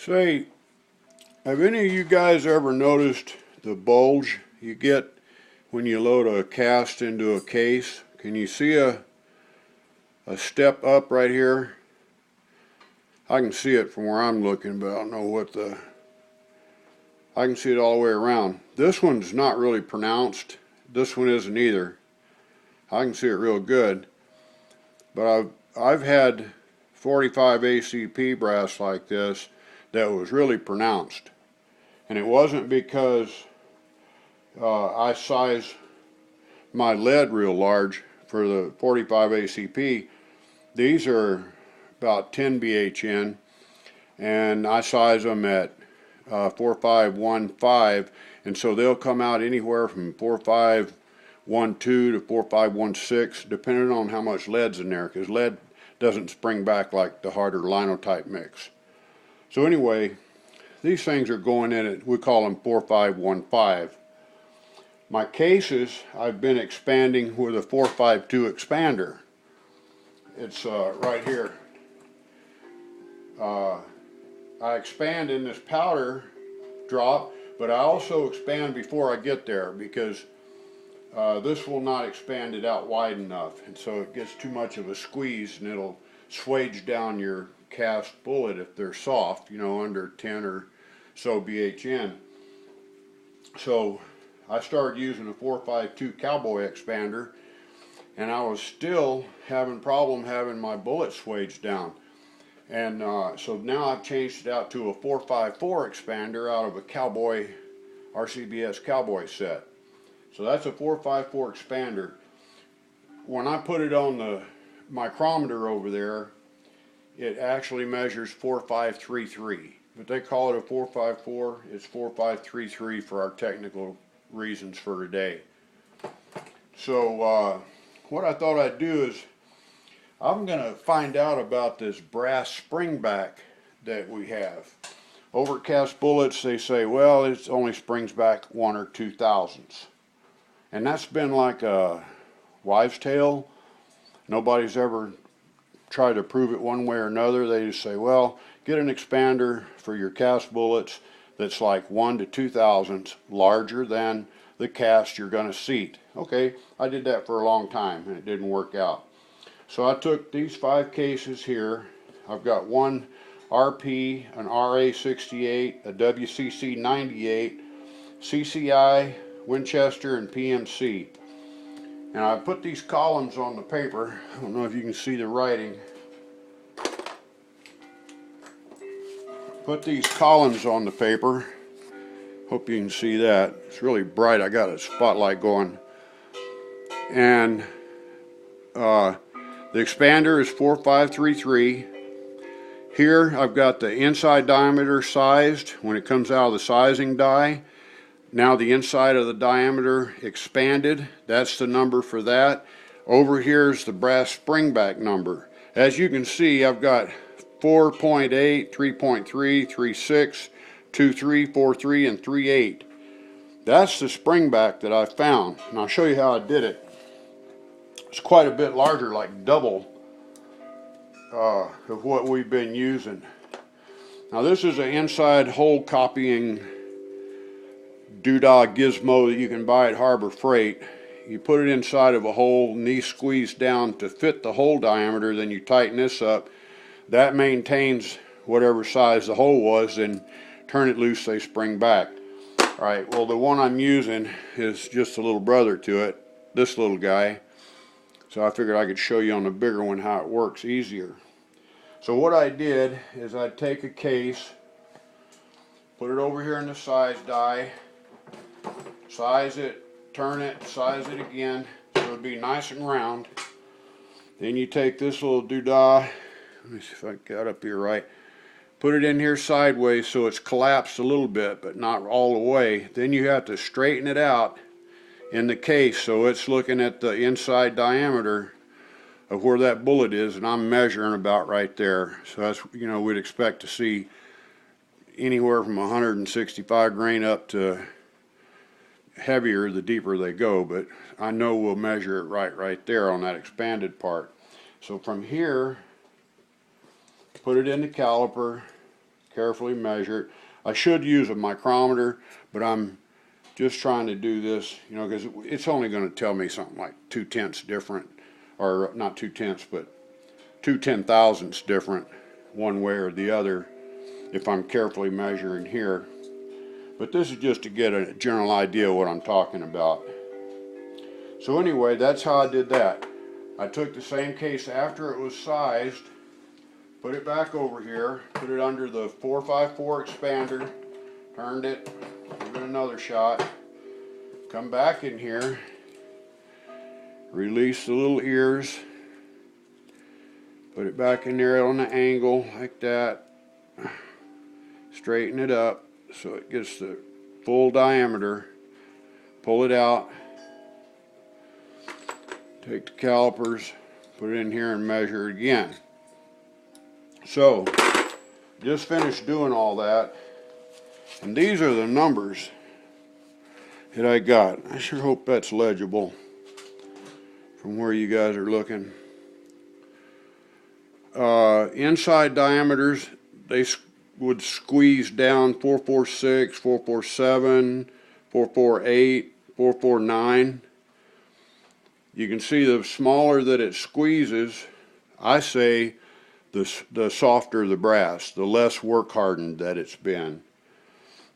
Say, have any of you guys ever noticed the bulge you get when you load a cast into a case? Can you see a step up right here? I can see it from where I'm looking, but I don't know what I can see it all the way around. This one's not really pronounced. This one isn't either. I can see it real good. But I've had 45 ACP brass like this that was really pronounced. And it wasn't because I size my lead real large for the 45 ACP. These are about 10 BHN, and I size them at 4515, and so they'll come out anywhere from 4512 to 4516, depending on how much lead's in there, because lead doesn't spring back like the harder linotype mix. So anyway, these things are going in at, we call them 4515. My cases I've been expanding with a 452 expander. It's right here. I expand in this powder drop, but I also expand before I get there, because this will not expand it out wide enough, and so it gets too much of a squeeze and it'll swage down your cast bullet if they're soft, you know, under 10 or so BHN. So I started using a 452 cowboy expander, and I was still having problem having my bullet swage down. And so now I've changed it out to a 454 expander out of a cowboy, RCBS cowboy set. So that's a 454 expander. When I put it on the micrometer over there, it actually measures 4533. But they call it a 454. It's 4533 for our technical reasons for today. So what I thought I'd do is I'm going to find out about this brass springback that we have. Over at Cast Bullets, they say, well, it only springs back 1 or 2 thousandths. And that's been like a wives' tale. Nobody's ever tried to prove it one way or another. They just say, well, get an expander for your cast bullets that's like 1 to 2 thousandths larger than the cast you're going to seat. Okay, I did that for a long time and it didn't work out. So I took these 5 cases here. I've got one RP, an RA68, a WCC 98, CCI, Winchester, and PMC. And I put these columns on the paper. I don't know if you can see the writing. Put these columns on the paper. Hope you can see that. It's really bright. I got a spotlight going. And the expander is 4533. Here I've got the inside diameter sized when it comes out of the sizing die. Now the inside of the diameter expanded. That's the number for that. Over here is the brass springback number. As you can see, I've got 4.8, 3.3, 3.6, 2.3, 4.3, and 3.8. That's the springback that I found, and I'll show you how I did it. It's quite a bit larger, like double of what we've been using. Now this is an inside hole copying doodah gizmo that you can buy at Harbor Freight. You put it inside of a hole, knee squeeze down to fit the hole diameter, then you tighten this up. That maintains whatever size the hole was, and turn it loose, they spring back. Alright, well the one I'm using is just a little brother to it, this little guy. So I figured I could show you on the bigger one how it works easier. So what I did is I'd take a case, put it over here in the size die, size it, turn it, size it again, so it'll be nice and round. Then you take this little doodah, let me see if I got up here right, put it in here sideways so it's collapsed a little bit, but not all the way. Then you have to straighten it out in the case so it's looking at the inside diameter of where that bullet is, and I'm measuring about right there. So that's, you know, we'd expect to see anywhere from 165 grain up to heavier the deeper they go, but I know we'll measure it right there on that expanded part. So from here, put it in the caliper, carefully measure it. I should use a micrometer, but I'm just trying to do this, you know, because it's only going to tell me something like 2/10 different, or not 2/10, but 2/10,000ths different one way or the other if I'm carefully measuring here. But this is just to get a general idea of what I'm talking about. So anyway, that's how I did that. I took the same case after it was sized, put it back over here, put it under the 454 expander, turned it, give it another shot, come back in here, release the little ears, put it back in there on the angle like that, straighten it up so it gets the full diameter, pull it out, take the calipers, put it in here and measure it again. So, just finished doing all that, and these are the numbers that I got. I sure hope that's legible from where you guys are looking. Inside diameters, they would squeeze down 446, 447, 448, 449. You can see the smaller that it squeezes, I say the softer the brass, the less work hardened that it's been.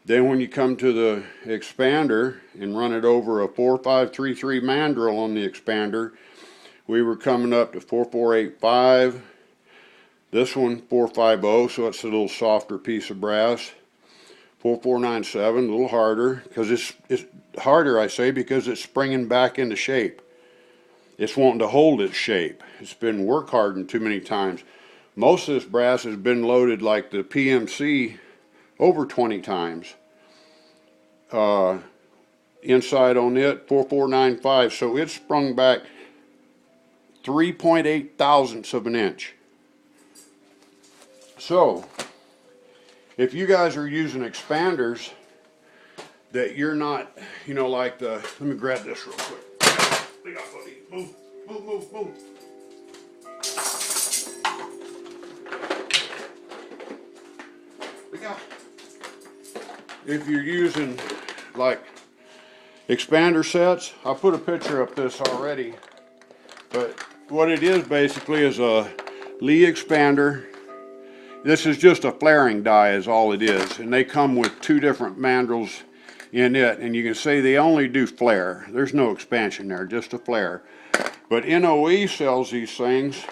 Then when you come to the expander and run it over a 4533 mandrel on the expander, we were coming up to 4485. This one 450, so it's a little softer piece of brass. 4497, a little harder, because it's harder, I say, because it's springing back into shape. It's wanting to hold its shape. It's been work hardened too many times. Most of this brass has been loaded like the PMC over 20 times. Inside on it, 4495, so it's sprung back 3.8 thousandths of an inch. So, if you guys are using expanders that you're not, you know, like the, let me grab this real quick. Move, move, move, move. If you're using like expander sets, I put a picture of this already, but what it is basically is a Lee expander. This is just a flaring die is all it is, and they come with two different mandrels in it, and you can see they only do flare. There's no expansion there, just a flare. But NOE sells these things.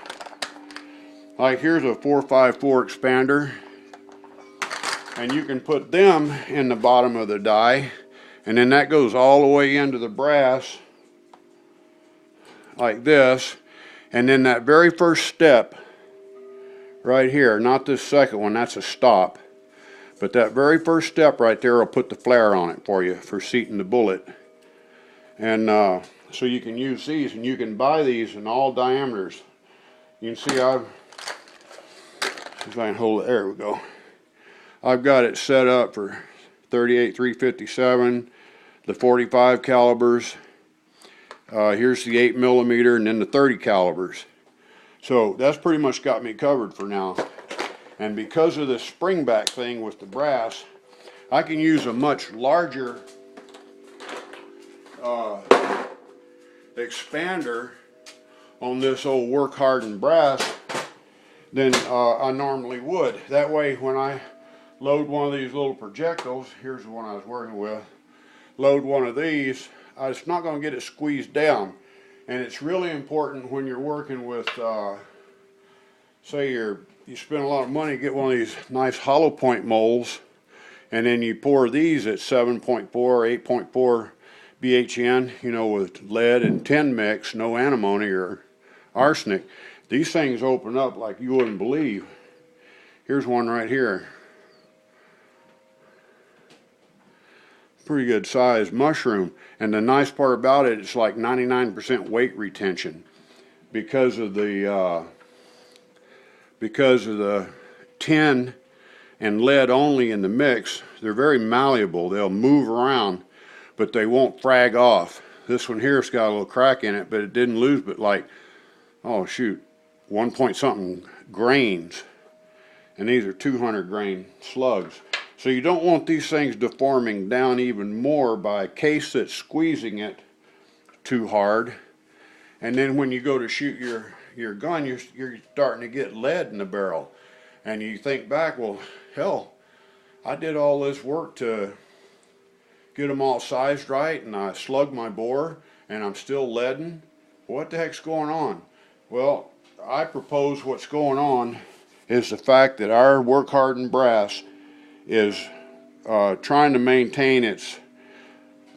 Like here's a 454 expander, and you can put them in the bottom of the die, and then that goes all the way into the brass like this, and then that very first step right here, not this second one, that's a stop, but that very first step right there will put the flare on it for you for seating the bullet. And so you can use these, and you can buy these in all diameters. You can see I've, if I can hold it, there we go. I've got it set up for 38 357, the 45 calibers. Here's the 8mm, and then the 30 calibers. So that's pretty much got me covered for now. And because of this spring back thing with the brass, I can use a much larger expander on this old work hardened brass than I normally would. That way when I load one of these little projectiles, here's the one I was working with, load one of these, it's not going to get it squeezed down. And it's really important when you're working with, say you spend a lot of money, get one of these nice hollow point molds, and then you pour these at 7.4, 8.4 BHN, you know, with lead and tin mix, no antimony or arsenic. These things open up like you wouldn't believe. Here's one right here. Pretty good size mushroom, and the nice part about it, it's like 99% weight retention because of the tin and lead only in the mix. They're very malleable. They'll move around, but they won't frag off. This one here's got a little crack in it, but it didn't lose but like, oh shoot, 1 point something grains. and these are 200 grain slugs. So you don't want these things deforming down even more by a case that's squeezing it too hard. And then when you go to shoot your gun, you're starting to get lead in the barrel. And you think back, well, hell, I did all this work to get them all sized right, and I slugged my bore, and I'm still leading. What the heck's going on? Well, I propose what's going on is the fact that our work hardened brass is trying to maintain its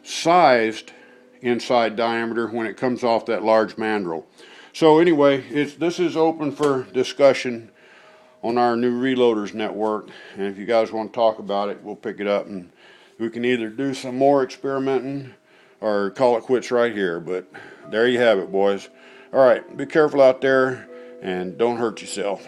sized inside diameter when it comes off that large mandrel. So anyway, this is open for discussion on our new reloaders network, and if you guys want to talk about it, we'll pick it up, and we can either do some more experimenting or call it quits right here. But there you have it, boys. All right, be careful out there and don't hurt yourself.